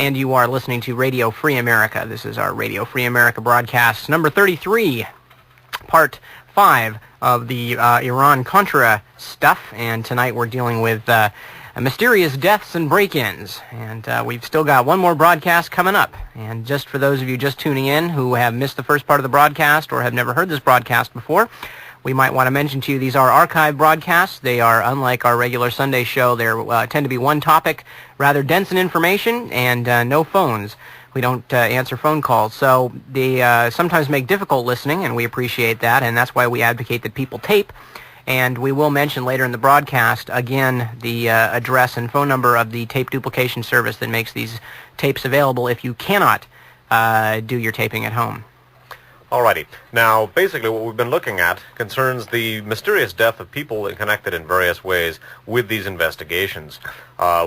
and you are listening to Radio Free America. This is our Radio Free America broadcast number 33, part 5 of the Iran-Contra stuff, and tonight we're dealing with mysterious deaths and break-ins, and we've still got one more broadcast coming up. And just for those of you just tuning in who have missed the first part of the broadcast or have never heard this broadcast before, we might want to mention to you these are archive broadcasts. They are unlike our regular Sunday show. They tend to be one topic, rather dense in information, and no phones. We don't answer phone calls, so they sometimes make difficult listening, and we appreciate that, and that's why we advocate that people tape. And we will mention later in the broadcast, again, the address and phone number of the tape duplication service that makes these tapes available if you cannot do your taping at home. Alrighty. Now, basically what we've been looking at concerns the mysterious death of people connected in various ways with these investigations.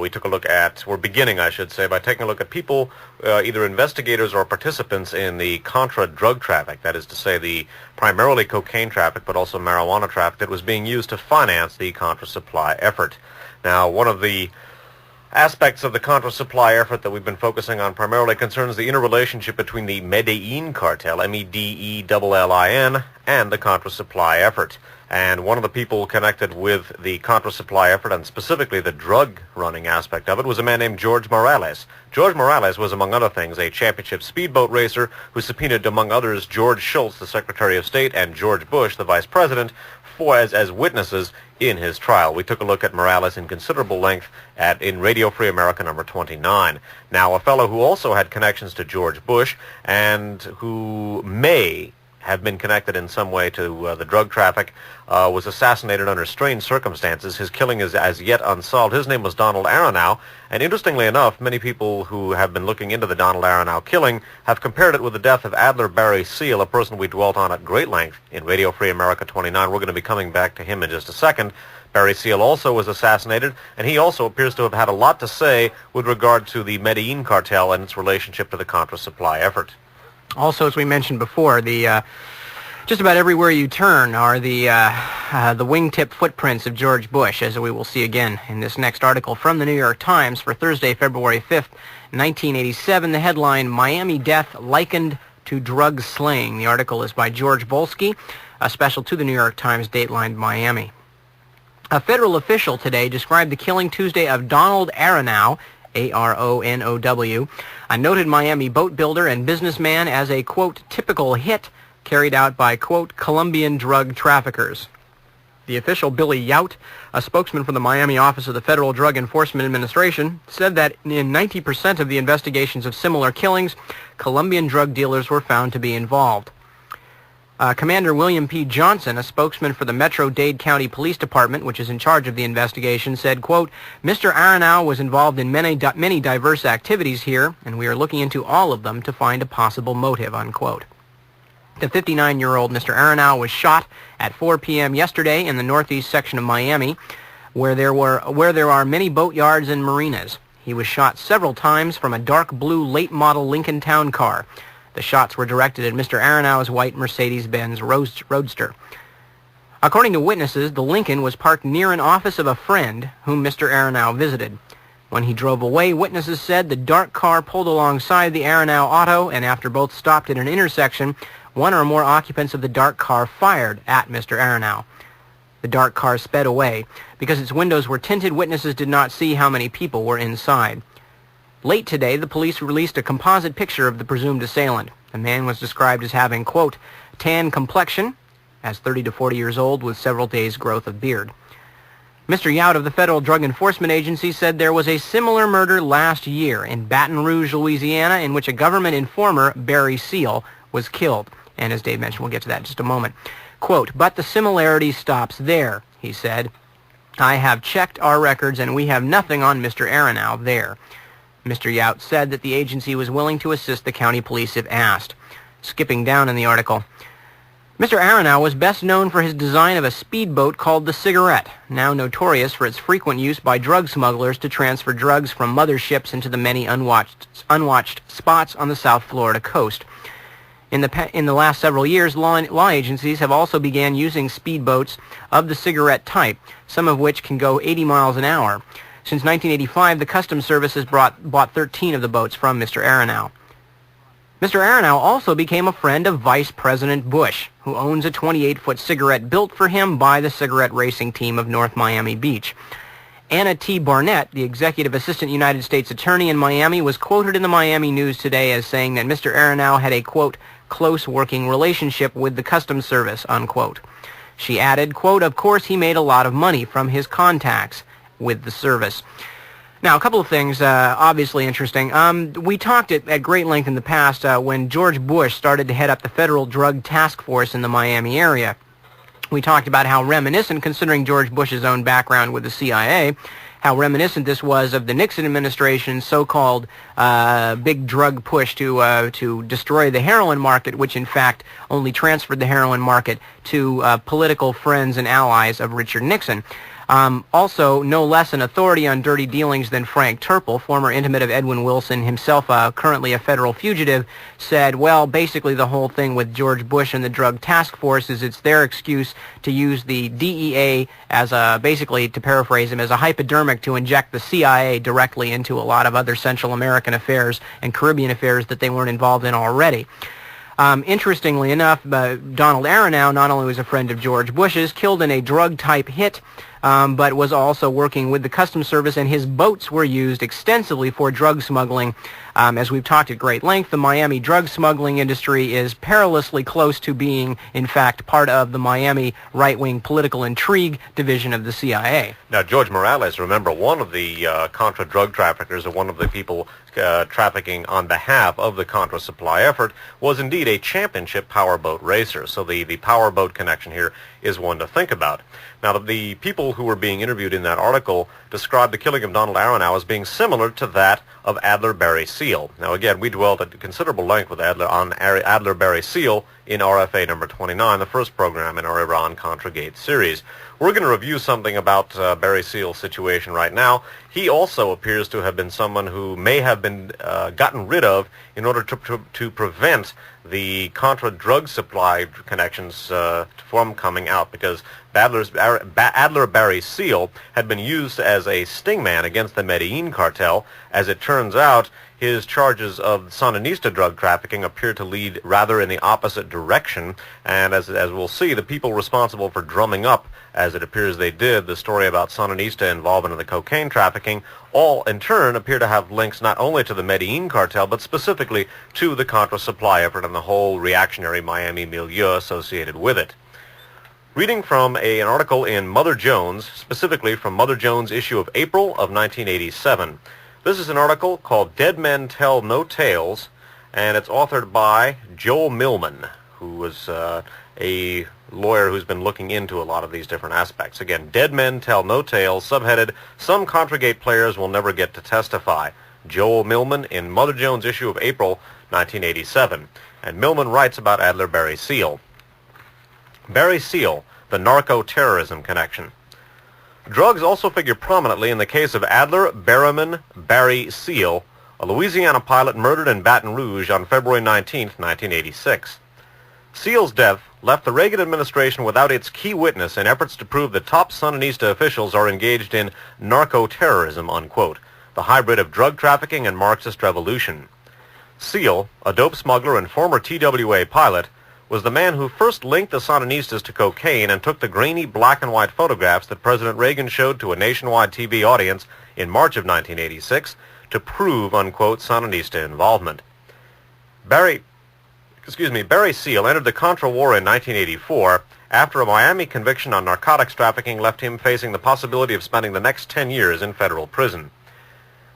We took a look at, we're beginning, I should say, by taking a look at people, either investigators or participants in the Contra drug traffic, that is to say the primarily cocaine traffic, but also marijuana traffic that was being used to finance the Contra supply effort. Now, one of the aspects of the Contra supply effort that we've been focusing on primarily concerns the interrelationship between the Medellin cartel, Medellin, and the Contra supply effort. And one of the people connected with the Contra supply effort, and specifically the drug-running aspect of it, was a man named George Morales. George Morales was, among other things, a championship speedboat racer who subpoenaed, among others, George Shultz, the Secretary of State, and George Bush, the Vice President, as witnesses in his trial. We took a look at Morales in considerable length in Radio Free America number 29. Now, a fellow who also had connections to George Bush and who may have been connected in some way to the drug traffic was assassinated under strange circumstances. His killing is as yet unsolved. His name was Donald Aronow, and interestingly enough, many people who have been looking into the Donald Aronow killing have compared it with the death of Adler Barry Seal, a person we dwelt on at great length in Radio Free America 29. We're going to be coming back to him in just a second. Barry Seal also was assassinated, and he also appears to have had a lot to say with regard to the Medellin cartel and its relationship to the Contra supply effort. Also, as we mentioned before, just about everywhere you turn are the wingtip footprints of George Bush, as we will see again in this next article from the New York Times for Thursday, February 5th, 1987. The headline, Miami Death Likened to Drug Slaying. The article is by George Bolsky, special to the New York Times, datelined Miami. A federal official today described the killing Tuesday of Donald Aronow, Aronow, a noted Miami boat builder and businessman, as a, quote, typical hit carried out by, quote, Colombian drug traffickers. The official, Billy Yout, a spokesman for the Miami office of the Federal Drug Enforcement Administration, said that in 90% of the investigations of similar killings, Colombian drug dealers were found to be involved. Commander William P. Johnson, a spokesman for the Metro-Dade County Police Department, which is in charge of the investigation, said, quote, Mr. Aronow was involved in many diverse activities here, and we are looking into all of them to find a possible motive, unquote. The 59-year-old Mr. Aronow was shot at 4 p.m. yesterday in the northeast section of Miami, where there are many boatyards and marinas. He was shot several times from a dark blue late-model Lincoln Town car. The shots were directed at Mr. Aronow's white Mercedes-Benz Roadster. According to witnesses, the Lincoln was parked near an office of a friend whom Mr. Aronow visited. When he drove away, witnesses said the dark car pulled alongside the Aronow auto, and after both stopped at an intersection, one or more occupants of the dark car fired at Mr. Aronow. The dark car sped away. Because its windows were tinted, witnesses did not see how many people were inside. Late today, the police released a composite picture of the presumed assailant. The man was described as having, quote, tan complexion, as 30 to 40 years old with several days' growth of beard. Mr. Yout of the Federal Drug Enforcement Agency said there was a similar murder last year in Baton Rouge, Louisiana, in which a government informer, Barry Seal, was killed. And as Dave mentioned, we'll get to that in just a moment. Quote, but the similarity stops there, he said. I have checked our records and we have nothing on Mr. Aronow there. Mr. Yout said that the agency was willing to assist the county police if asked. Skipping down in the article, Mr. Aronow was best known for his design of a speedboat called the Cigarette, now notorious for its frequent use by drug smugglers to transfer drugs from motherships into the many unwatched spots on the South Florida coast. In the last several years, law agencies have also began using speedboats of the Cigarette type, some of which can go 80 miles an hour. Since 1985, the Customs Service has bought 13 of the boats from Mr. Aronow. Mr. Aronow also became a friend of Vice President Bush, who owns a 28-foot cigarette built for him by the cigarette racing team of North Miami Beach. Anna T. Barnett, the Executive Assistant United States Attorney in Miami, was quoted in the Miami News today as saying that Mr. Aronow had a, quote, close working relationship with the Customs Service, unquote. She added, quote, of course he made a lot of money from his contacts with the service. Now, a couple of things obviously interesting. We talked at great length in the past when George Bush started to head up the Federal Drug Task Force in the Miami area. We talked about how reminiscent, considering George Bush's own background with the CIA, how reminiscent this was of the Nixon administration's so-called big drug push to destroy the heroin market, which in fact only transferred the heroin market to political friends and allies of Richard Nixon. Also, no less an authority on dirty dealings than Frank Turple, former intimate of Edwin Wilson, himself currently a federal fugitive, said, well, basically the whole thing with George Bush and the Drug Task Force is it's their excuse to use the DEA as basically, to paraphrase him, as a hypodermic to inject the CIA directly into a lot of other Central American affairs and Caribbean affairs that they weren't involved in already. Interestingly enough, Donald Aronow not only was a friend of George Bush's, killed in a drug-type hit, but was also working with the Customs Service, and his boats were used extensively for drug smuggling. As we've talked at great length, the Miami drug smuggling industry is perilously close to being, in fact, part of the Miami right-wing political intrigue division of the CIA. Now, George Morales, remember, one of the Contra drug traffickers, or one of the people trafficking on behalf of the Contra supply effort, was indeed a championship powerboat racer. So the powerboat connection here is one to think about. Now, the people who were being interviewed in that article described the killing of Donald Aronow as being similar to that of Adler Barry Seal. Now, again, we dwelt at considerable length with Adler Barry Seal in RFA number 29, the first program in our Iran-Contra Gate series. We're going to review something about Barry Seal's situation right now. He also appears to have been someone who may have been gotten rid of in order to prevent the Contra drug supply connections from coming out, because Adler Barry Seal had been used as a stingman against the Medellin cartel. As it turns out, his charges of Sandinista drug trafficking appear to lead rather in the opposite direction, and as we'll see, the people responsible for drumming up, as it appears they did, the story about Sandinista involvement in the cocaine trafficking, all in turn appear to have links not only to the Medellin cartel, but specifically to the Contra supply effort and the whole reactionary Miami milieu associated with it. Reading from an article in Mother Jones, specifically from Mother Jones' issue of April of 1987. This is an article called Dead Men Tell No Tales, and it's authored by Joel Millman, who was a lawyer who's been looking into a lot of these different aspects. Again, Dead Men Tell No Tales, subheaded, Some Contragate Players Will Never Get to Testify. Joel Millman in Mother Jones' issue of April 1987. And Millman writes about Adler Barry Seal. Barry Seal, the narco-terrorism connection. Drugs also figure prominently in the case of Adler Berryman Barry Seal, a Louisiana pilot murdered in Baton Rouge on February 19, 1986. Seal's death left the Reagan administration without its key witness in efforts to prove that top Sandinista officials are engaged in narco-terrorism, unquote, the hybrid of drug trafficking and Marxist revolution. Seal, a dope smuggler and former TWA pilot, was the man who first linked the Sandinistas to cocaine and took the grainy black and white photographs that President Reagan showed to a nationwide TV audience in March of 1986 to prove, unquote, Sandinista involvement. Barry Seal entered the Contra War in 1984 after a Miami conviction on narcotics trafficking left him facing the possibility of spending the next 10 years in federal prison.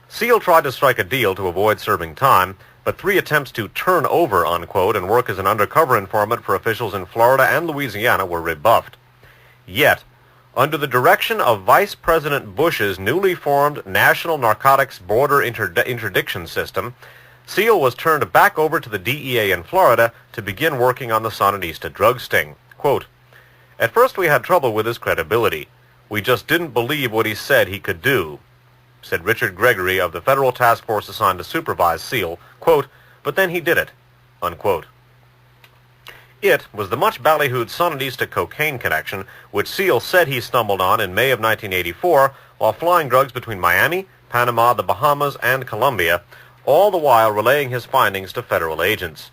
Seal tried to strike a deal to avoid serving time, but 3 attempts to turn over, unquote, and work as an undercover informant for officials in Florida and Louisiana were rebuffed. Yet, under the direction of Vice President Bush's newly formed National Narcotics Border Interdiction System, Seal was turned back over to the DEA in Florida to begin working on the Sandinista drug sting. Quote, At first we had trouble with his credibility. We just didn't believe what he said he could do, said Richard Gregory of the federal task force assigned to supervise Seal, quote, but then he did it, unquote. It was the much ballyhooed Sandinista cocaine connection, which Seal said he stumbled on in May of 1984 while flying drugs between Miami, Panama, the Bahamas, and Colombia, all the while relaying his findings to federal agents.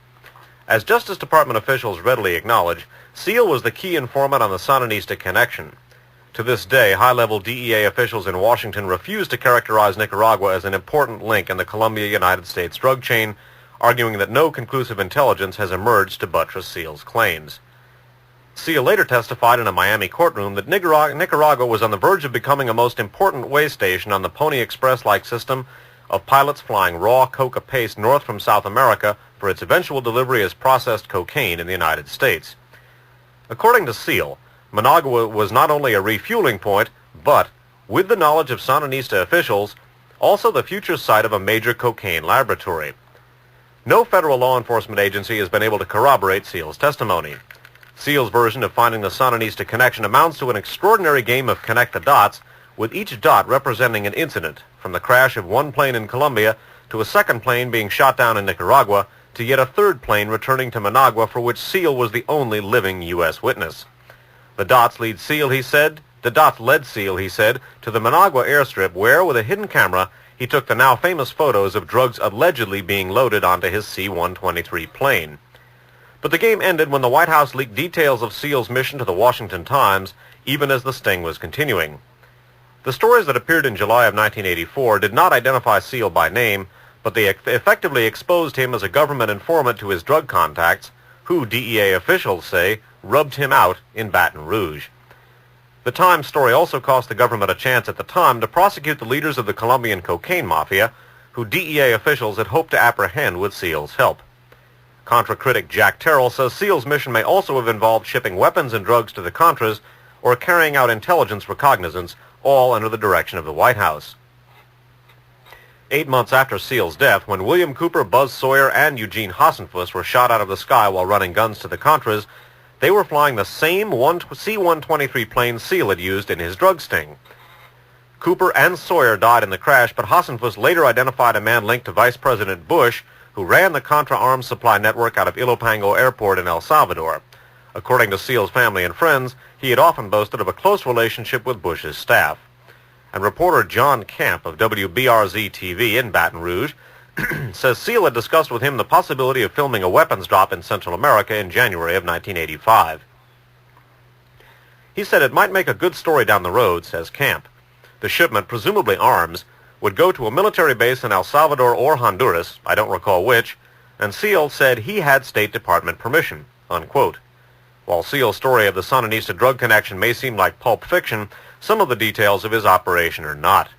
As Justice Department officials readily acknowledge, Seal was the key informant on the Sandinista connection. To this day, high-level DEA officials in Washington refuse to characterize Nicaragua as an important link in the Colombia-United States drug chain, arguing that no conclusive intelligence has emerged to buttress Seal's claims. Seal later testified in a Miami courtroom that Nicaragua was on the verge of becoming a most important way station on the Pony Express-like system of pilots flying raw coca paste north from South America for its eventual delivery as processed cocaine in the United States. According to Seal, Managua was not only a refueling point, but, with the knowledge of Sandinista officials, also the future site of a major cocaine laboratory. No federal law enforcement agency has been able to corroborate Seal's testimony. Seal's version of finding the Sandinista connection amounts to an extraordinary game of connect the dots, with each dot representing an incident, from the crash of one plane in Colombia to a second plane being shot down in Nicaragua to yet a third plane returning to Managua for which Seal was the only living U.S. witness. The dots led Seal, he said, to the Managua airstrip where, with a hidden camera, he took the now famous photos of drugs allegedly being loaded onto his C-123 plane. But the game ended when the White House leaked details of Seal's mission to the Washington Times, even as the sting was continuing. The stories that appeared in July of 1984 did not identify Seal by name, but they effectively exposed him as a government informant to his drug contacts, who, DEA officials say, rubbed him out in Baton Rouge. The Times story also cost the government a chance at the time to prosecute the leaders of the Colombian cocaine mafia, who DEA officials had hoped to apprehend with Seal's help. Contra critic Jack Terrell says Seal's mission may also have involved shipping weapons and drugs to the Contras or carrying out intelligence reconnaissance, all under the direction of the White House. 8 months after Seal's death, when William Cooper, Buzz Sawyer, and Eugene Hassenfuss were shot out of the sky while running guns to the Contras, they were flying the same C-123 plane Seal had used in his drug sting. Cooper and Sawyer died in the crash, but Hassenfuss later identified a man linked to Vice President Bush, who ran the Contra arms supply network out of Ilopango Airport in El Salvador. According to Seal's family and friends, he had often boasted of a close relationship with Bush's staff. And reporter John Camp of WBRZ-TV in Baton Rouge says Seal had discussed with him the possibility of filming a weapons drop in Central America in January of 1985. He said it might make a good story down the road, says Camp. The shipment, presumably arms, would go to a military base in El Salvador or Honduras, I don't recall which, and Seal said he had State Department permission, unquote. While Seal's story of the Sandinista drug connection may seem like pulp fiction, some of the details of his operation are not.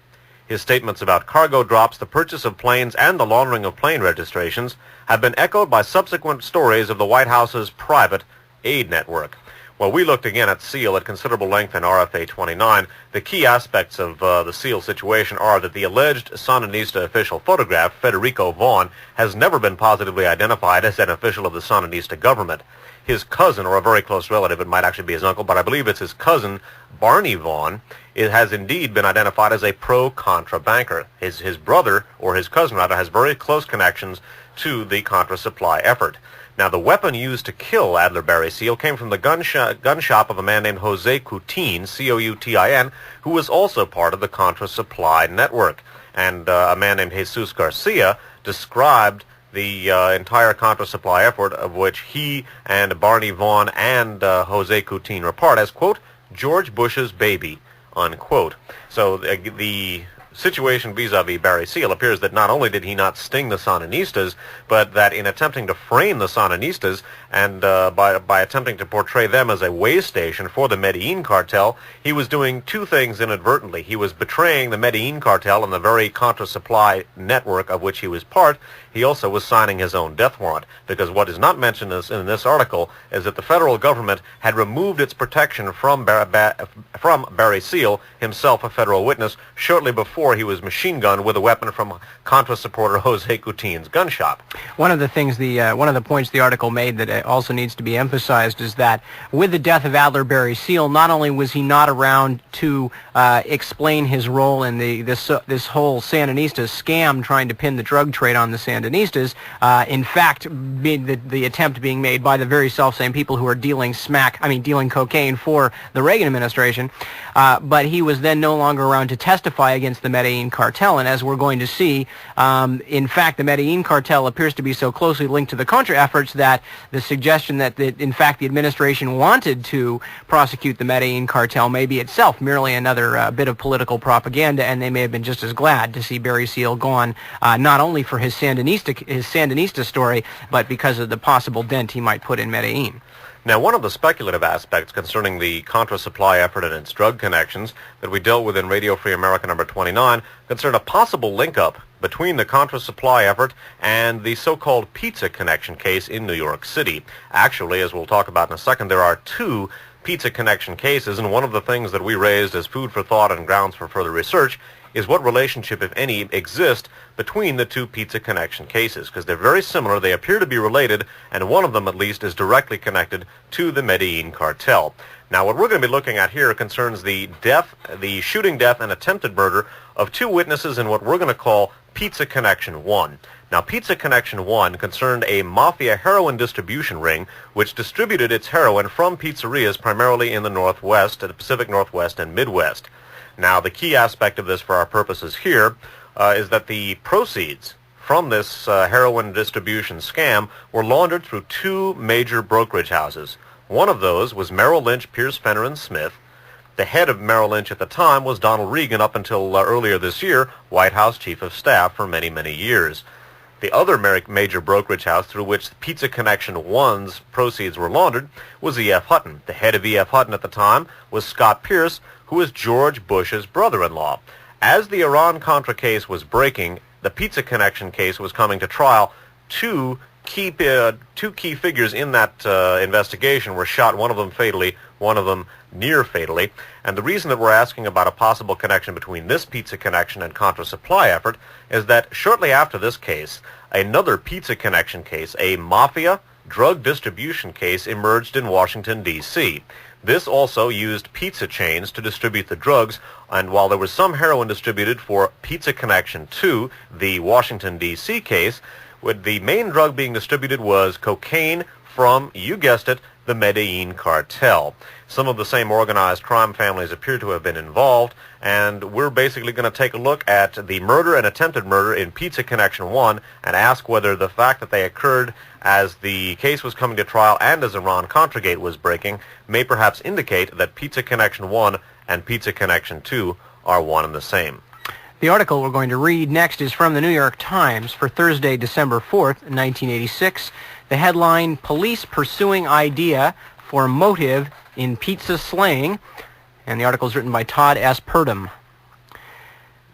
His statements about cargo drops, the purchase of planes, and the laundering of plane registrations have been echoed by subsequent stories of the White House's private aid network. While we looked again at Seal at considerable length in RFA 29, the key aspects of the Seal situation are that the alleged Sandinista official photograph, Federico Vaughn, has never been positively identified as an official of the Sandinista government. His cousin, or a very close relative, it might actually be his uncle, but I believe it's his cousin, Barney Vaughn, it has indeed been identified as a pro-Contra banker. His brother, or his cousin rather, has very close connections to the Contra supply effort. Now, the weapon used to kill Adler Barry Seal came from the gun shop of a man named Jose Coutin, C-O-U-T-I-N, who was also part of the Contra supply network. And a man named Jesus Garcia described the entire Contra supply effort, of which he and Barney Vaughn and Jose Coutin were part, as, quote, George Bush's baby, unquote. So the situation vis-a-vis Barry Seal appears that not only did he not sting the Sandinistas, but that in attempting to frame the Sandinistas and by attempting to portray them as a way station for the Medellin cartel, he was doing two things inadvertently. He was betraying the Medellin cartel and the very Contra supply network of which he was part. He also was signing his own death warrant, because what is not mentioned in this article is that the federal government had removed its protection from Barry Seal, himself a federal witness, shortly before before he was machine gunned with a weapon from Contra supporter Jose Coutin's gun shop. One of the things, one of the points the article made that also needs to be emphasized is that with the death of Adler Barry Seal, not only was he not around to explain his role in this whole Sandinistas scam trying to pin the drug trade on the Sandinistas, in fact, the attempt being made by the very self-same people who are dealing cocaine for the Reagan administration, but he was then no longer around to testify against the Medellin cartel, and as we're going to see, in fact, the Medellin cartel appears to be so closely linked to the Contra efforts that the suggestion that, in fact, the administration wanted to prosecute the Medellin cartel may be itself merely another bit of political propaganda, and they may have been just as glad to see Barry Seal gone, not only for his Sandinista story, but because of the possible dent he might put in Medellin. Now, one of the speculative aspects concerning the Contra supply effort and its drug connections that we dealt with in Radio Free America number 29 concerned a possible link-up between the Contra supply effort and the so-called pizza connection case in New York City. Actually, as we'll talk about in a second, there are two pizza connection cases, and one of the things that we raised as food for thought and grounds for further research is what relationship, if any, exists between the two pizza connection cases, because they're very similar, they appear to be related, and one of them, at least, is directly connected to the Medellin cartel. Now, what we're going to be looking at here concerns the shooting death and attempted murder of two witnesses in what we're going to call Pizza Connection 1. Now, Pizza Connection 1 concerned a mafia heroin distribution ring which distributed its heroin from pizzerias primarily in the Northwest, the Pacific Northwest and Midwest. Now, the key aspect of this for our purposes here is that the proceeds from this heroin distribution scam were laundered through two major brokerage houses. One of those was Merrill Lynch, Pierce, Fenner and Smith. The head of Merrill Lynch at the time was Donald Regan, up until earlier this year, White House Chief of Staff for many, many years. The other major brokerage house through which Pizza Connection 1's proceeds were laundered was E.F. Hutton. The head of E.F. Hutton at the time was Scott Pierce, who was George Bush's brother-in-law. As the Iran-Contra case was breaking, the Pizza Connection case was coming to trial. Two key figures in that investigation were shot, one of them fatally, one of them near fatally. And the reason that we're asking about a possible connection between this Pizza Connection and Contra supply effort is that shortly after this case, another Pizza Connection case, a mafia drug distribution case, emerged in Washington, D.C. This also used pizza chains to distribute the drugs, and while there was some heroin distributed for Pizza Connection 2, the Washington, D.C. case, the main drug being distributed was cocaine from, you guessed it, the Medellin cartel. Some of the same organized crime families appear to have been involved, and we're basically going to take a look at the murder and attempted murder in Pizza Connection 1 and ask whether the fact that they occurred as the case was coming to trial and as Iran-Contra was breaking may perhaps indicate that Pizza Connection 1 and Pizza Connection 2 are one and the same. The article we're going to read next is from the New York Times for Thursday, December 4th, 1986. The headline, Police Pursuing Idea for Motive in Pizza Slaying, and the article is written by Todd S. Purdom.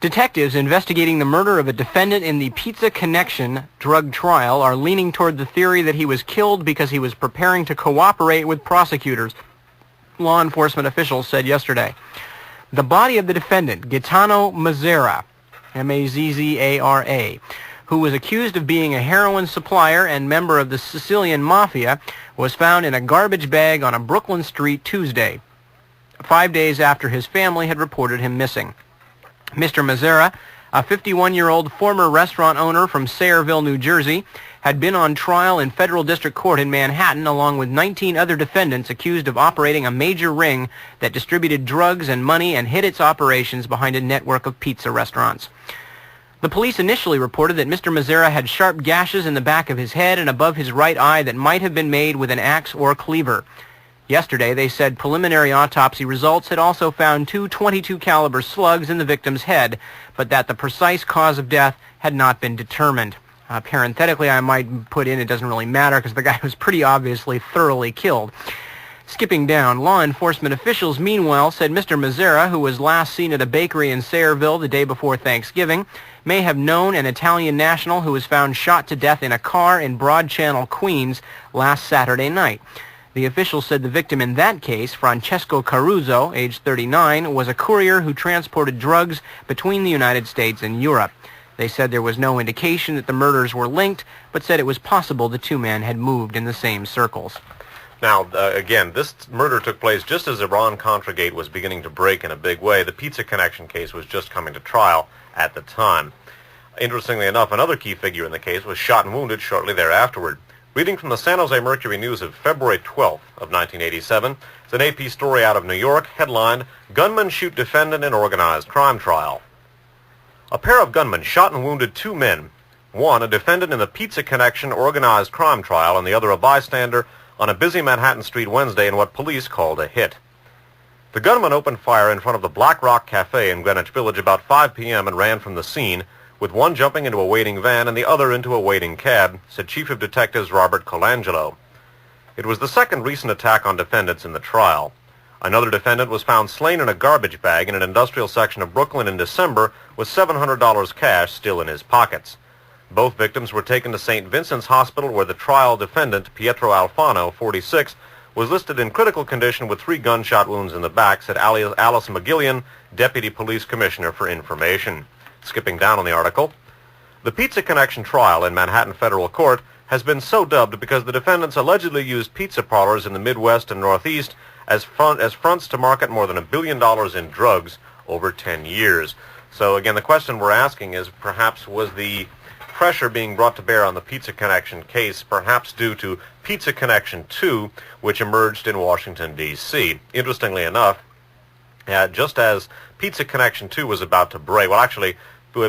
Detectives investigating the murder of a defendant in the Pizza Connection drug trial are leaning toward the theory that he was killed because he was preparing to cooperate with prosecutors, law enforcement officials said yesterday. The body of the defendant, Gaetano Mazzara, M-A-Z-Z-A-R-A, who was accused of being a heroin supplier and member of the Sicilian Mafia, was found in a garbage bag on a Brooklyn street Tuesday, 5 days after his family had reported him missing. Mr. Mazzara, a 51-year-old former restaurant owner from Sayreville, New Jersey, had been on trial in federal district court in Manhattan along with 19 other defendants accused of operating a major ring that distributed drugs and money and hid its operations behind a network of pizza restaurants. The police initially reported that Mr. Mazzara had sharp gashes in the back of his head and above his right eye that might have been made with an axe or cleaver. Yesterday, they said preliminary autopsy results had also found two .22 caliber slugs in the victim's head, but that the precise cause of death had not been determined. Parenthetically, I might put in it doesn't really matter because the guy was pretty obviously thoroughly killed. Skipping down, law enforcement officials meanwhile said Mr. Mazzara, who was last seen at a bakery in Sayreville the day before Thanksgiving, may have known an Italian national who was found shot to death in a car in Broad Channel, Queens, last Saturday night. The officials said the victim in that case, Francesco Caruso, age 39, was a courier who transported drugs between the United States and Europe. They said there was no indication that the murders were linked, but said it was possible the two men had moved in the same circles. Now, again, this murder took place just as Iran-Contra Gate was beginning to break in a big way. The Pizza Connection case was just coming to trial at the time. Interestingly enough, another key figure in the case was shot and wounded shortly thereafterward. Reading from the San Jose Mercury News of February 12th of 1987, it's an AP story out of New York, headlined, "Gunmen Shoot Defendant in Organized Crime Trial." A pair of gunmen shot and wounded two men, one a defendant in the Pizza Connection organized crime trial and the other a bystander, on a busy Manhattan street Wednesday in what police called a hit. The gunman opened fire in front of the Black Rock Cafe in Greenwich Village about 5 p.m. and ran from the scene, with one jumping into a waiting van and the other into a waiting cab, said Chief of Detectives Robert Colangelo. It was the second recent attack on defendants in the trial. Another defendant was found slain in a garbage bag in an industrial section of Brooklyn in December with $700 cash still in his pockets. Both victims were taken to St. Vincent's Hospital where the trial defendant, Pietro Alfano, 46, was listed in critical condition with 3 gunshot wounds in the back, said Alice McGillian, Deputy Police Commissioner for Information. Skipping down on the article, the Pizza Connection trial in Manhattan Federal Court has been so dubbed because the defendants allegedly used pizza parlors in the Midwest and Northeast as fronts to market more than $1 billion in drugs over 10 years. So again, the question we're asking is perhaps was the pressure being brought to bear on the Pizza Connection case perhaps due to Pizza Connection 2, which emerged in Washington, D.C. Interestingly enough, just as Pizza Connection 2 was about to break, well actually,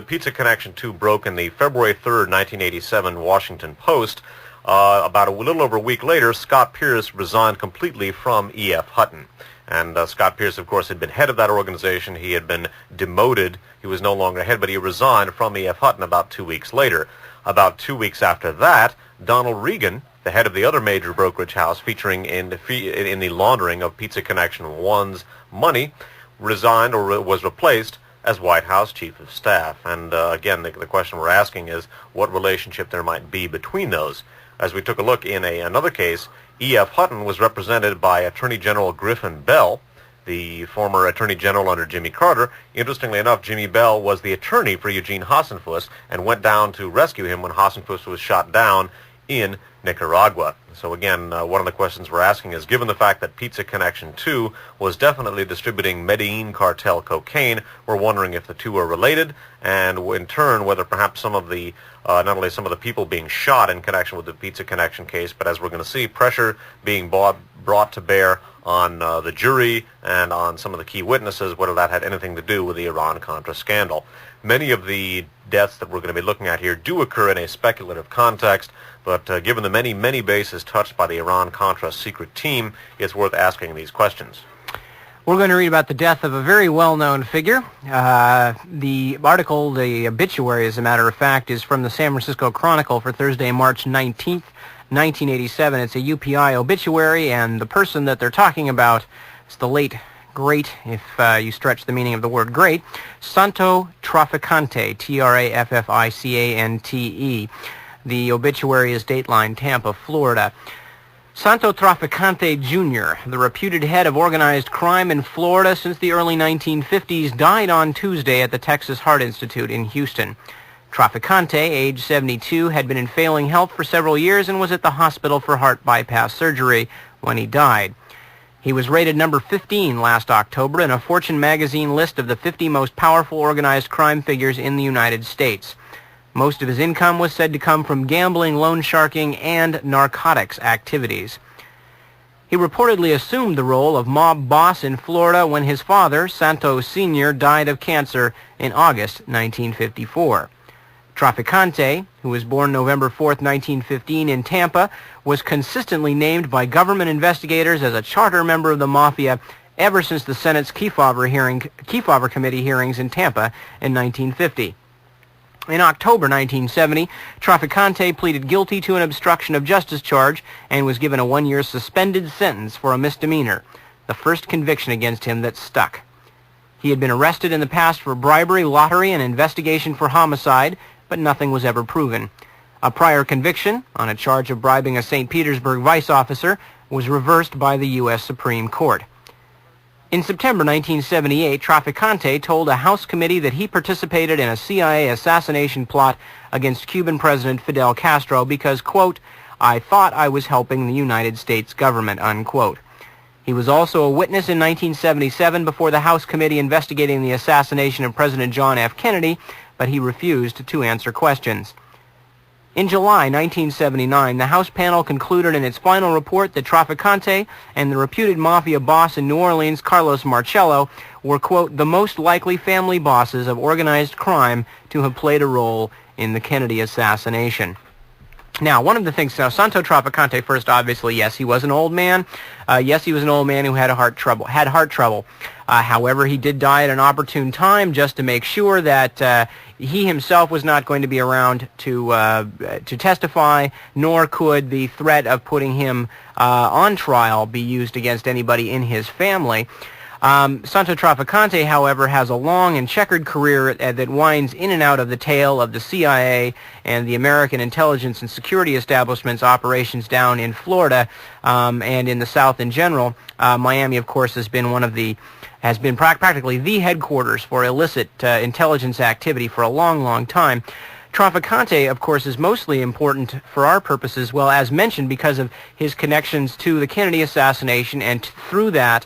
Pizza Connection 2 broke in the February 3rd, 1987 Washington Post. About a little over a week later, Scott Pierce resigned completely from E.F. Hutton. And Scott Pierce, of course, had been head of that organization. He had been demoted. He was no longer head, but he resigned from E.F. Hutton about 2 weeks later. About 2 weeks after that, Donald Regan, the head of the other major brokerage house featuring in the laundering of Pizza Connection 1's money, resigned or was replaced as White House Chief of Staff. And again, the question we're asking is what relationship there might be between those. As we took a look in another case, E.F. Hutton was represented by Attorney General Griffin Bell, the former Attorney General under Jimmy Carter. Interestingly enough, Jimmy Bell was the attorney for Eugene Hasenfuss and went down to rescue him when Hasenfuss was shot down in Nicaragua. So again, one of the questions we're asking is, given the fact that Pizza Connection 2 was definitely distributing Medellin cartel cocaine, we're wondering if the two are related, and in turn, whether perhaps some of the, not only some of the people being shot in connection with the Pizza Connection case, but as we're going to see, pressure being brought to bear on the jury and on some of the key witnesses, whether that had anything to do with the Iran-Contra scandal. Many of the deaths that we're going to be looking at here do occur in a speculative context, but given the many, many bases touched by the Iran-Contra secret team, it's worth asking these questions. We're going to read about the death of a very well-known figure. The article, the obituary, as a matter of fact, is from the San Francisco Chronicle for Thursday, March 19th, 1987. It's a UPI obituary, and the person that they're talking about is the late, great, if you stretch the meaning of the word great, Santo Trafficante, Trafficante. The obituary is dateline Tampa, Florida. Santo Trafficante Jr., the reputed head of organized crime in Florida since the early 1950s, died on Tuesday at the Texas Heart Institute in Houston. Trafficante, age 72, had been in failing health for several years and was at the hospital for heart bypass surgery when he died. He was rated number 15 last October in a Fortune magazine list of the 50 most powerful organized crime figures in the United States. Most of his income was said to come from gambling, loan sharking, and narcotics activities. He reportedly assumed the role of mob boss in Florida when his father, Santo Sr., died of cancer in August 1954. Trafficante, who was born November 4, 1915 in Tampa, was consistently named by government investigators as a charter member of the Mafia ever since the Senate's Kefauver Committee hearings in Tampa in 1950. In October 1970, Trafficante pleaded guilty to an obstruction of justice charge and was given a 1-year suspended sentence for a misdemeanor, the first conviction against him that stuck. He had been arrested in the past for bribery, lottery, and investigation for homicide, but nothing was ever proven. A prior conviction on a charge of bribing a St. Petersburg vice officer was reversed by the U.S. Supreme Court. In September 1978, Trafficante told a House committee that he participated in a CIA assassination plot against Cuban President Fidel Castro because, quote, "I thought I was helping the United States government," unquote. He was also a witness in 1977 before the House committee investigating the assassination of President John F. Kennedy, but he refused to answer questions. In July 1979, the House panel concluded in its final report that Trafficante and the reputed mafia boss in New Orleans, Carlos Marcello, were, quote, "the most likely family bosses of organized crime to have played a role in the Kennedy assassination." Now, one of the things, now, Santo Trafficante, first, obviously, yes, he was an old man. Yes, he was an old man who had heart trouble. However, he did die at an opportune time just to make sure that he himself was not going to be around to testify, nor could the threat of putting him on trial be used against anybody in his family. Santo Trafficante, however, has a long and checkered career that winds in and out of the tail of the CIA and the American intelligence and security establishment's operations down in Florida and in the South in general. Miami, of course, has been practically the headquarters for illicit intelligence activity for a long, long time. Trafficante, of course, is mostly important for our purposes, well, as mentioned, because of his connections to the Kennedy assassination and through that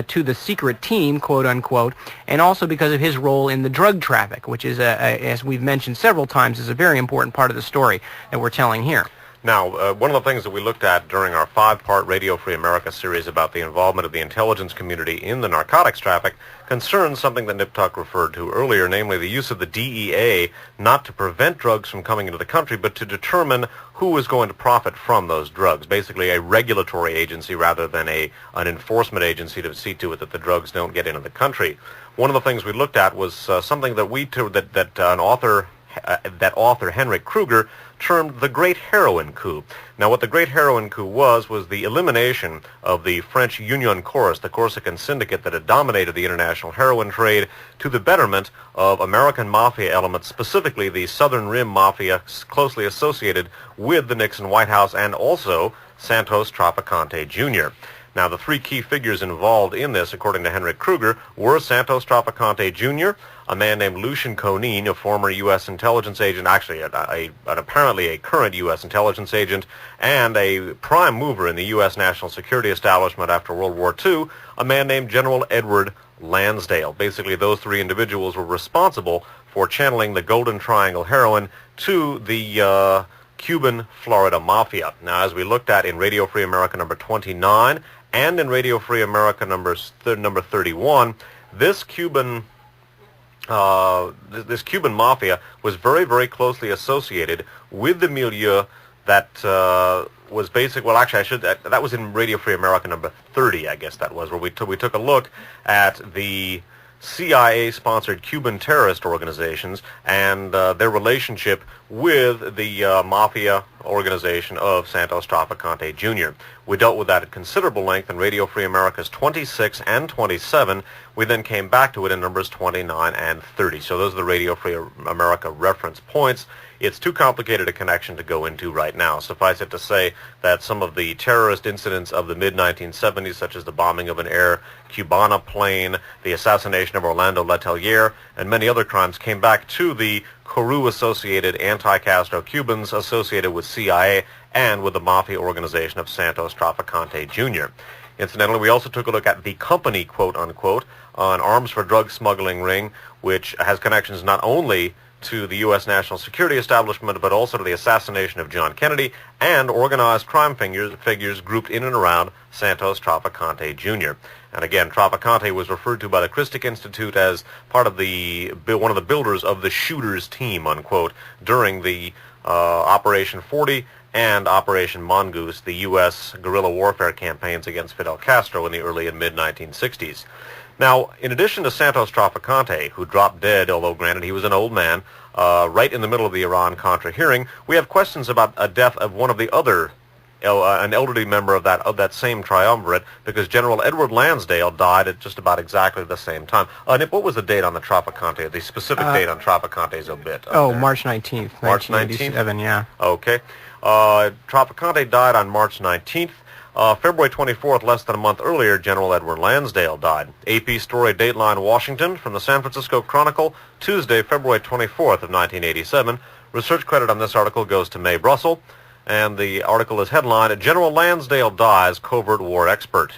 to the secret team, quote-unquote, and also because of his role in the drug traffic, which is, as we've mentioned several times, is a very important part of the story that we're telling here. Now, one of the things that we looked at during our 5-part Radio Free America series about the involvement of the intelligence community in the narcotics traffic concerns something that Niptok referred to earlier, namely the use of the DEA not to prevent drugs from coming into the country, but to determine who is going to profit from those drugs. Basically a regulatory agency rather than an enforcement agency to see to it that the drugs don't get into the country. One of the things we looked at was something that author Henrik Kruger termed the Great Heroin Coup. Now, what the Great Heroin Coup was the elimination of the French Union Chorus, the Corsican syndicate that had dominated the international heroin trade, to the betterment of American mafia elements, specifically the Southern Rim Mafia closely associated with the Nixon White House, and also Santos Trafficante Jr. Now, the 3 key figures involved in this, according to Henrik Kruger, were Santos Trafficante Jr., a man named Lucien Conein, a former U.S. intelligence agent, actually apparently a current U.S. intelligence agent, and a prime mover in the U.S. national security establishment after World War II, a man named General Edward Lansdale. Basically, those 3 individuals were responsible for channeling the Golden Triangle heroin to the Cuban Florida Mafia. Now, as we looked at in Radio Free America number 29 and in Radio Free America number 31, this Cuban mafia was very, very closely associated with the milieu that was basic. Well, actually, that was in Radio Free America number 30, I guess that was, where we took a look at the CIA-sponsored Cuban terrorist organizations and their relationship with the mafia organization of Santos Trafficante Jr. We dealt with that at considerable length in Radio Free America's 26 and 27. We then came back to it in numbers 29 and 30. So those are the Radio Free America reference points. It's too complicated a connection to go into right now. Suffice it to say that some of the terrorist incidents of the mid-1970s, such as the bombing of an Air Cubana plane, the assassination of Orlando Letelier, and many other crimes, came back to the Kourou-associated anti-Castro Cubans associated with CIA and with the mafia organization of Santos Trafficante Jr. Incidentally, we also took a look at the company, quote-unquote, an arms for drug smuggling ring, which has connections not only to the U.S. national security establishment, but also to the assassination of John Kennedy and organized crime figures grouped in and around Santos Trafficante Jr. And again, Trafficante was referred to by the Christic Institute as part of one of the builders of the shooters team, unquote, during the Operation 40 and Operation Mongoose, the U.S. guerrilla warfare campaigns against Fidel Castro in the early and mid-1960s. Now, in addition to Santos Trafficante, who dropped dead, although granted he was an old man, right in the middle of the Iran-Contra hearing, we have questions about a death of one of the other, an elderly member of that same triumvirate, because General Edward Lansdale died at just about exactly the same time. Nip, what was the date on the Trafficante, the specific date on Trafficante's obit? March 19th, March 1987, 19th? yeah. Okay. Trafficante died on March 19th. February 24th, less than a month earlier, General Edward Lansdale died. AP story Dateline Washington from the San Francisco Chronicle, Tuesday, February 24th of 1987. Research credit on this article goes to Mae Brussel, and the article is headlined, General Lansdale Dies, Covert War Expert.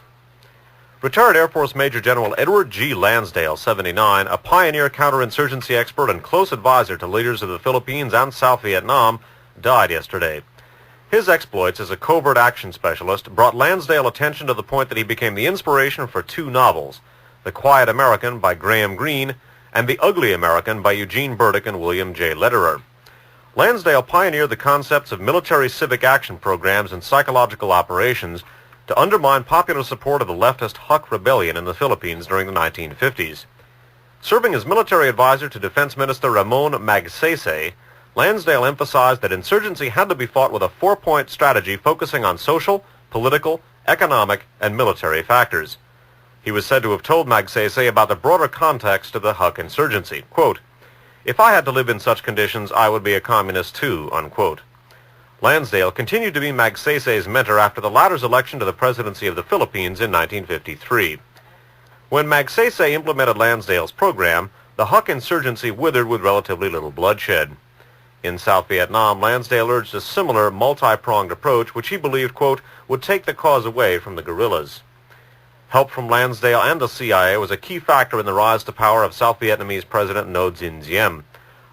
Retired Air Force Major General Edward G. Lansdale, 79, a pioneer counterinsurgency expert and close advisor to leaders of the Philippines and South Vietnam, died yesterday. His exploits as a covert action specialist brought Lansdale attention to the point that he became the inspiration for two novels, The Quiet American by Graham Greene and The Ugly American by Eugene Burdick and William J. Lederer. Lansdale pioneered the concepts of military civic action programs and psychological operations to undermine popular support of the leftist Huk Rebellion in the Philippines during the 1950s. Serving as military advisor to Defense Minister Ramon Magsaysay, Lansdale emphasized that insurgency had to be fought with a four-point strategy focusing on social, political, economic, and military factors. He was said to have told Magsaysay about the broader context of the Huk insurgency. Quote, "If I had to live in such conditions, I would be a communist too," unquote. Lansdale continued to be Magsaysay's mentor after the latter's election to the presidency of the Philippines in 1953. When Magsaysay implemented Lansdale's program, the Huk insurgency withered with relatively little bloodshed. In South Vietnam, Lansdale urged a similar multi-pronged approach, which he believed, quote, would take the cause away from the guerrillas. Help from Lansdale and the CIA was a key factor in the rise to power of South Vietnamese President Ngo Dinh Diem.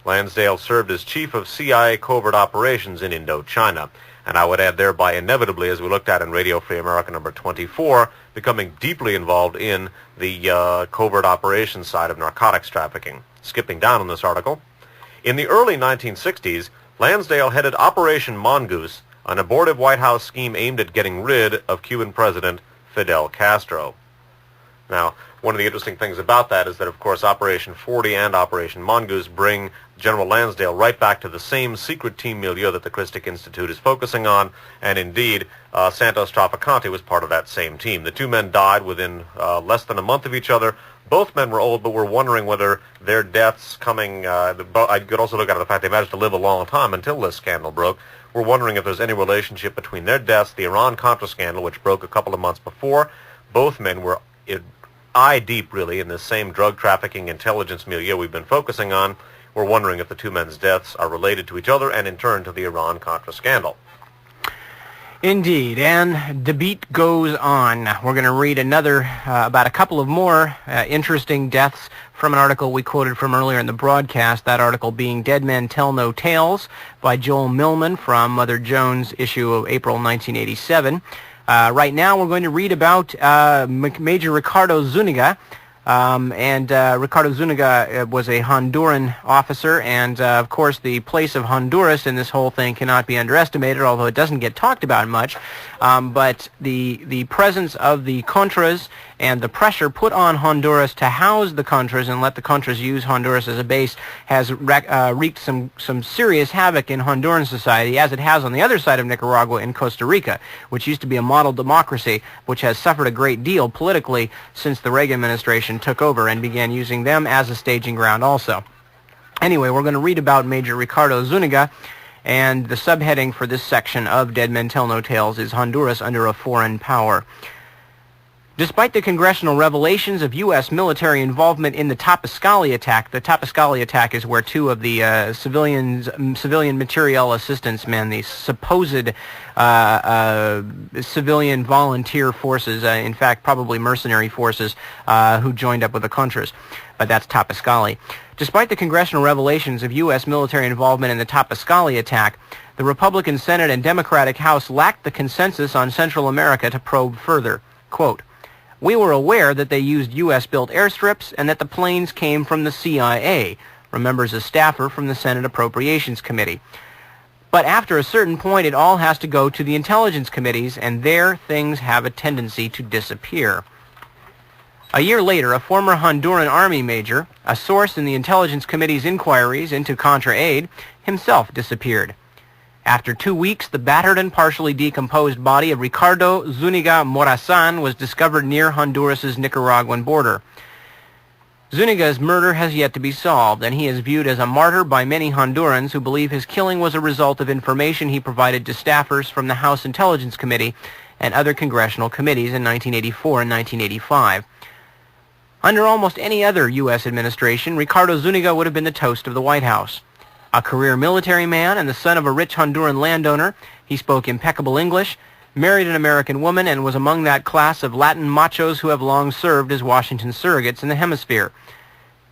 Lansdale served as chief of CIA covert operations in Indochina, and I would add thereby inevitably, as we looked at in Radio Free America number 24, becoming deeply involved in the covert operations side of narcotics trafficking. Skipping down in this article. In the early 1960s, Lansdale headed Operation Mongoose, an abortive White House scheme aimed at getting rid of Cuban President Fidel Castro. Now, one of the interesting things about that is that, of course, Operation 40 and Operation Mongoose bring General Lansdale right back to the same secret team milieu that the Christic Institute is focusing on, and indeed, Santos Trafficante was part of that same team. The two men died within less than a month of each other. Both men were old, but were wondering whether their deaths coming, I could also look at the fact they managed to live a long time until this scandal broke. We're wondering if there's any relationship between their deaths, the Iran-Contra scandal, which broke a couple of months before. Both men were eye-deep, really, in this same drug trafficking intelligence milieu we've been focusing on. We're wondering if the two men's deaths are related to each other and, in turn, to the Iran-Contra scandal. Indeed, and the beat goes on. We're going to read about a couple of more interesting deaths from an article we quoted from earlier in the broadcast, that article being Dead Men Tell No Tales by Joel Millman from Mother Jones issue of April 1987. Right now we're going to read about Major Ricardo Zuniga. Ricardo Zuniga was a Honduran officer, and of course the place of Honduras in this whole thing cannot be underestimated, although it doesn't get talked about much. But the presence of the Contras and the pressure put on Honduras to house the Contras and let the Contras use Honduras as a base has wreaked some serious havoc in Honduran society, as it has on the other side of Nicaragua in Costa Rica, which used to be a model democracy, which has suffered a great deal politically since the Reagan administration took over and began using them as a staging ground also. Anyway, we're going to read about Major Ricardo Zuniga, and the subheading for this section of Dead Men Tell No Tales is Honduras Under a Foreign Power. Despite the congressional revelations of U.S. military involvement in the Tapascali attack, the Tapascali attack is where two of the civilian materiel assistance men, the supposed civilian volunteer forces, in fact probably mercenary forces, who joined up with the Contras, but that's Tapascali. Despite the congressional revelations of U.S. military involvement in the Tapascali attack, the Republican Senate and Democratic House lacked the consensus on Central America to probe further. Quote, "We were aware that they used U.S.-built airstrips and that the planes came from the CIA," remembers a staffer from the Senate Appropriations Committee. "But after a certain point, it all has to go to the intelligence committees, and there things have a tendency to disappear." A year later, a former Honduran Army major, a source in the Intelligence Committee's inquiries into Contra aid, himself disappeared. After 2 weeks, the battered and partially decomposed body of Ricardo Zuniga Morazan was discovered near Honduras's Nicaraguan border. Zuniga's murder has yet to be solved, and he is viewed as a martyr by many Hondurans who believe his killing was a result of information he provided to staffers from the House Intelligence Committee and other congressional committees in 1984 and 1985. Under almost any other U.S. administration, Ricardo Zuniga would have been the toast of the White House. A career military man and the son of a rich Honduran landowner, he spoke impeccable English, married an American woman, and was among that class of Latin machos who have long served as Washington surrogates in the hemisphere.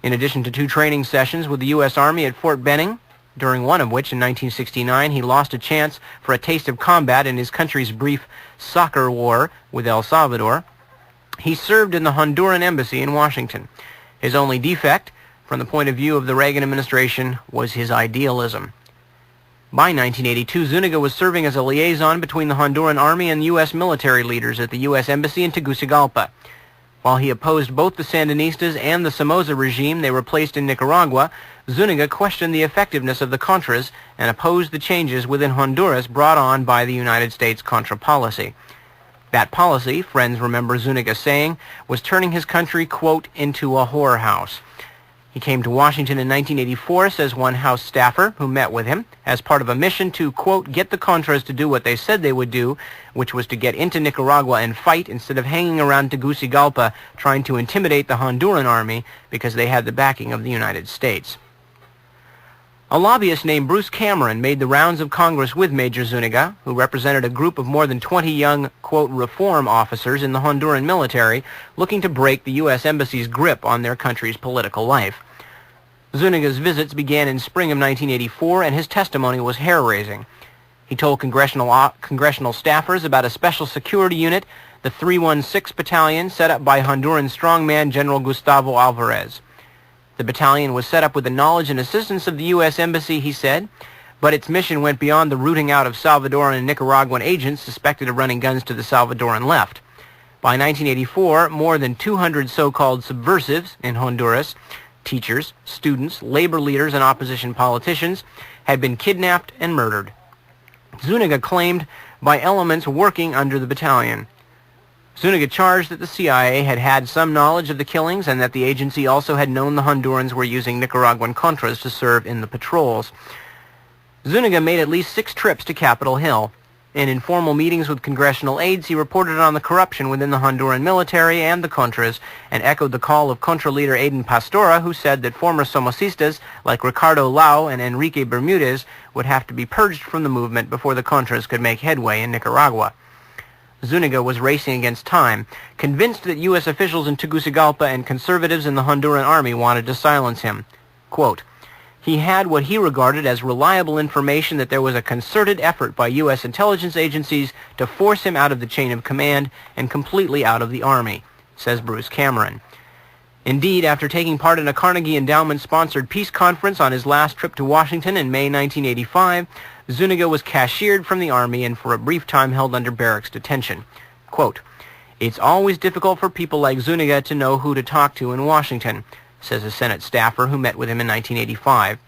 In addition to 2 training sessions with the U.S. Army at Fort Benning, during one of which, in 1969, he lost a chance for a taste of combat in his country's brief soccer war with El Salvador, he served in the Honduran embassy in Washington. His only defect, from the point of view of the Reagan administration, was his idealism. By 1982, Zuniga was serving as a liaison between the Honduran Army and U.S. military leaders at the U.S. Embassy in Tegucigalpa. While he opposed both the Sandinistas and the Somoza regime they replaced in Nicaragua, Zuniga questioned the effectiveness of the Contras and opposed the changes within Honduras brought on by the United States Contra policy. That policy, friends remember Zuniga saying, was turning his country, quote, into a whorehouse. He came to Washington in 1984, says one House staffer who met with him, as part of a mission to, quote, get the Contras to do what they said they would do, which was to get into Nicaragua and fight instead of hanging around Tegucigalpa trying to intimidate the Honduran army because they had the backing of the United States. A lobbyist named Bruce Cameron made the rounds of Congress with Major Zuniga, who represented a group of more than 20 young, quote, reform officers in the Honduran military looking to break the U.S. Embassy's grip on their country's political life. Zuniga's visits began in spring of 1984, and his testimony was hair-raising. He told congressional staffers about a special security unit, the 316 Battalion, set up by Honduran strongman General Gustavo Alvarez. The battalion was set up with the knowledge and assistance of the U.S. Embassy, he said, but its mission went beyond the rooting out of Salvadoran and Nicaraguan agents suspected of running guns to the Salvadoran left. By 1984, more than 200 so-called subversives in Honduras, teachers, students, labor leaders, and opposition politicians, had been kidnapped and murdered. Zuniga claimed by elements working under the battalion. Zuniga charged that the CIA had had some knowledge of the killings and that the agency also had known the Hondurans were using Nicaraguan Contras to serve in the patrols. Zuniga made at least 6 trips to Capitol Hill. In informal meetings with congressional aides, he reported on the corruption within the Honduran military and the Contras and echoed the call of Contra leader Aiden Pastora, who said that former Somocistas like Ricardo Lau and Enrique Bermudez would have to be purged from the movement before the Contras could make headway in Nicaragua. Zuniga was racing against time, convinced that U.S. officials in Tegucigalpa and conservatives in the Honduran army wanted to silence him. Quote, he had what he regarded as reliable information that there was a concerted effort by U.S. intelligence agencies to force him out of the chain of command and completely out of the army, says Bruce Cameron. Indeed, after taking part in a Carnegie Endowment-sponsored peace conference on his last trip to Washington in May 1985, Zuniga was cashiered from the Army and for a brief time held under barracks detention. Quote, it's always difficult for people like Zuniga to know who to talk to in Washington, says a Senate staffer who met with him in 1985.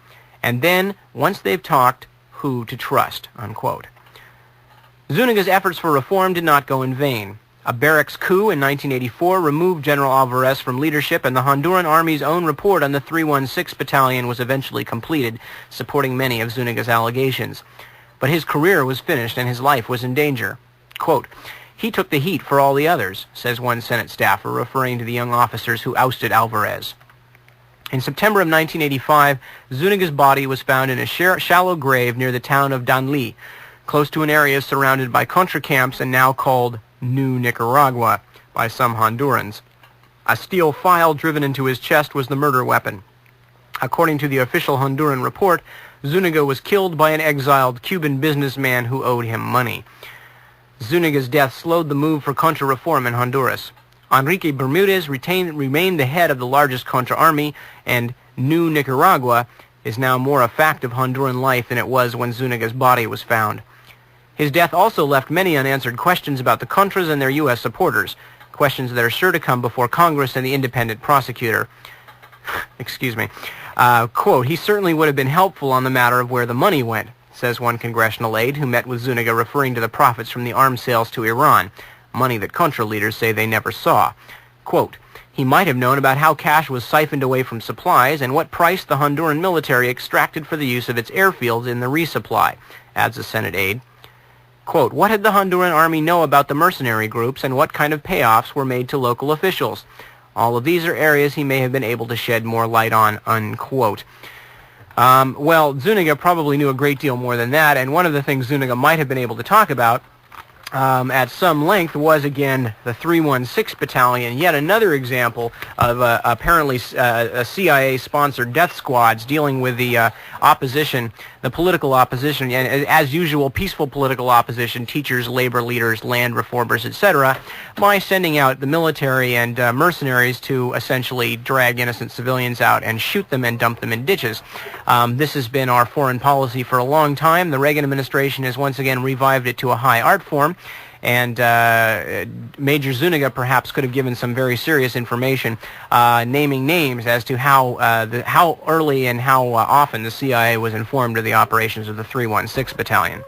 And then, once they've talked, who to trust, unquote. Zuniga's efforts for reform did not go in vain. A barracks coup in 1984 removed General Alvarez from leadership, and the Honduran Army's own report on the 316 Battalion was eventually completed, supporting many of Zuniga's allegations. But his career was finished and his life was in danger. Quote, he took the heat for all the others, says one Senate staffer, referring to the young officers who ousted Alvarez. In September of 1985, Zuniga's body was found in a shallow grave near the town of Danlí, close to an area surrounded by Contra camps and now called New Nicaragua by some Hondurans. A steel file driven into his chest was the murder weapon. According to the official Honduran report, Zuniga was killed by an exiled Cuban businessman who owed him money. Zuniga's death slowed the move for Contra reform in Honduras. Enrique Bermudez remained the head of the largest Contra army, and New Nicaragua is now more a fact of Honduran life than it was when Zuniga's body was found. His death also left many unanswered questions about the Contras and their U.S. supporters, questions that are sure to come before Congress and the independent prosecutor. Excuse me. Quote, he certainly would have been helpful on the matter of where the money went, says one congressional aide who met with Zuniga, referring to the profits from the arms sales to Iran, money that Contra leaders say they never saw. Quote, he might have known about how cash was siphoned away from supplies and what price the Honduran military extracted for the use of its airfields in the resupply, adds a Senate aide. Quote, what did the Honduran army know about the mercenary groups and what kind of payoffs were made to local officials? All of these are areas he may have been able to shed more light on, unquote. Well, Zuniga probably knew a great deal more than that, and one of the things Zuniga might have been able to talk about at some length was, again, the 316 Battalion, yet another example of apparently CIA-sponsored death squads dealing with the opposition, the political opposition, and as usual, peaceful political opposition, teachers, labor leaders, land reformers, etc., by sending out the military and mercenaries to essentially drag innocent civilians out and shoot them and dump them in ditches. This has been our foreign policy for a long time. The Reagan administration has once again revived it to a high art form. And Major Zuniga perhaps could have given some very serious information, naming names as to how early and how often the CIA was informed of the operations of the 316 Battalion.